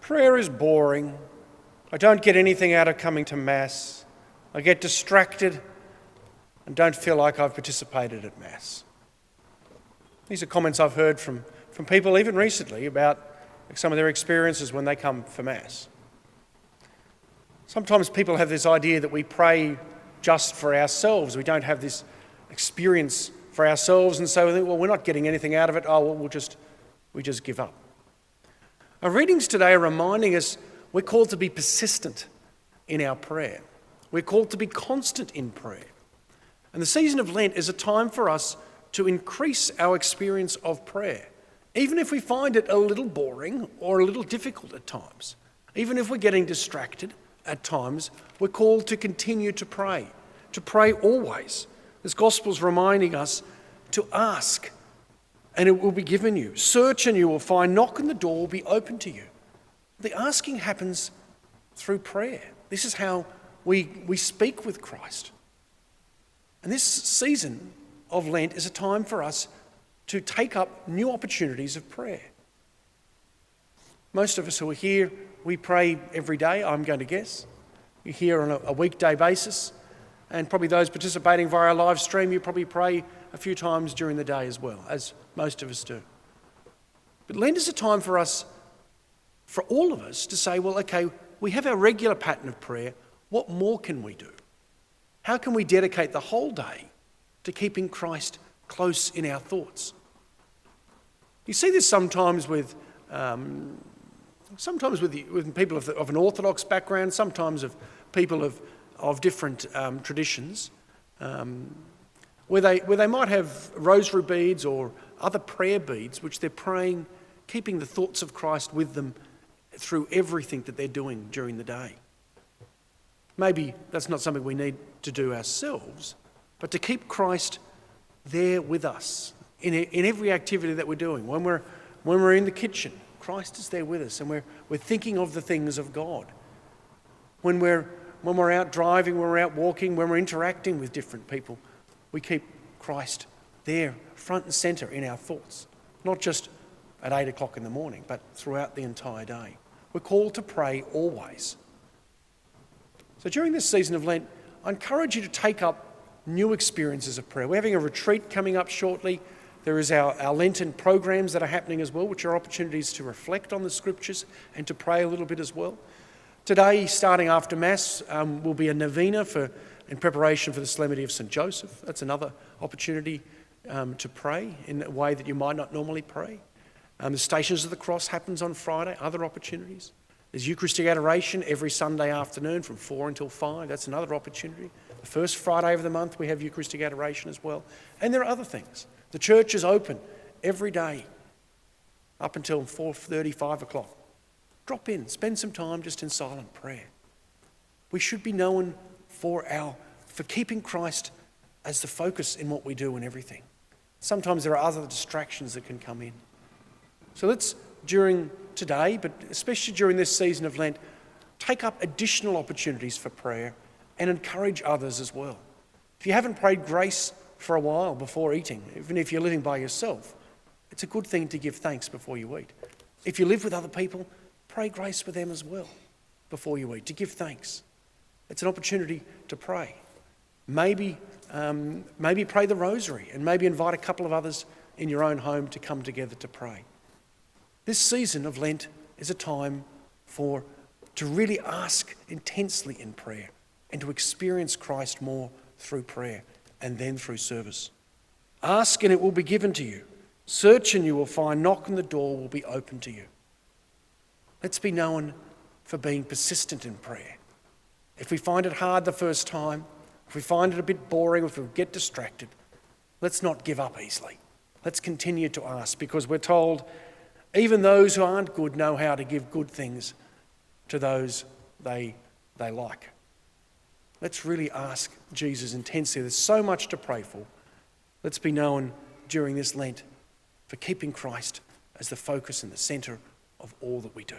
Prayer is boring. I don't get anything out of coming to Mass. I get distracted and don't feel like I've participated at Mass. These are comments I've heard from people even recently about some of their experiences when they come for Mass. Sometimes people have this idea that we pray just for ourselves. We don't have this experience for ourselves, and so we think, well, we're not getting anything out of it. Oh, well, we just give up. Our readings today are reminding us we're called to be persistent in our prayer. We're called to be constant in prayer. And the season of Lent is a time for us to increase our experience of prayer, even if we find it a little boring or a little difficult at times. Even if we're getting distracted at times, we're called to continue to pray always. This Gospel's reminding us to ask, and it will be given you. Search and you will find. Knock and the door will be open to you. The asking happens through prayer. This is how we speak with Christ. And this season of Lent is a time for us to take up new opportunities of prayer. Most of us who are here, we pray every day, I'm going to guess. You're here on a weekday basis. And probably those participating via live stream, you probably pray a few times during the day as well, as most of us do. But Lent is a time for us, for all of us, to say, well, okay, we have our regular pattern of prayer. What more can we do? How can we dedicate the whole day to keeping Christ close in our thoughts? You see this sometimes with people of an Orthodox background, sometimes of people of different traditions, where they might have rosary beads or other prayer beads which they're praying, keeping the thoughts of Christ with them through everything that they're doing during the day. Maybe that's not something we need to do ourselves, but to keep Christ there with us in every activity that we're doing. When we're in the kitchen, Christ is there with us, and we're thinking of the things of God. When we're out driving, when we're out walking, when we're interacting with different people, we keep Christ there, front and centre in our thoughts. Not just at 8 o'clock in the morning, but throughout the entire day. We're called to pray always. So during this season of Lent, I encourage you to take up new experiences of prayer. We're having a retreat coming up shortly. There is our Lenten programs that are happening as well, which are opportunities to reflect on the Scriptures and to pray a little bit as well. Today, starting after Mass, will be a novena in preparation for the Solemnity of St. Joseph. That's another opportunity to pray in a way that you might not normally pray. The Stations of the Cross happens on Friday, other opportunities. There's Eucharistic Adoration every Sunday afternoon from 4 until 5. That's another opportunity. The first Friday of the month, we have Eucharistic Adoration as well. And there are other things. The church is open every day up until 4:30, 5 o'clock. Drop in, spend some time just in silent prayer. We should be known for keeping Christ as the focus in what we do and everything. Sometimes there are other distractions that can come in. So let's, during today, but especially during this season of Lent, take up additional opportunities for prayer and encourage others as well. If you haven't prayed grace for a while before eating, even if you're living by yourself, it's a good thing to give thanks before you eat. If you live with other people, pray grace with them as well before you eat, to give thanks. It's an opportunity to pray. Maybe pray the rosary, and maybe invite a couple of others in your own home to come together to pray. This season of Lent is a time to really ask intensely in prayer and to experience Christ more through prayer and then through service. Ask and it will be given to you. Search and you will find. Knock and the door will be open to you. Let's be known for being persistent in prayer. If we find it hard the first time, if we find it a bit boring, if we get distracted, let's not give up easily. Let's continue to ask, because we're told even those who aren't good know how to give good things to those they like. Let's really ask Jesus intensely. There's so much to pray for. Let's be known during this Lent for keeping Christ as the focus and the centre of all that we do.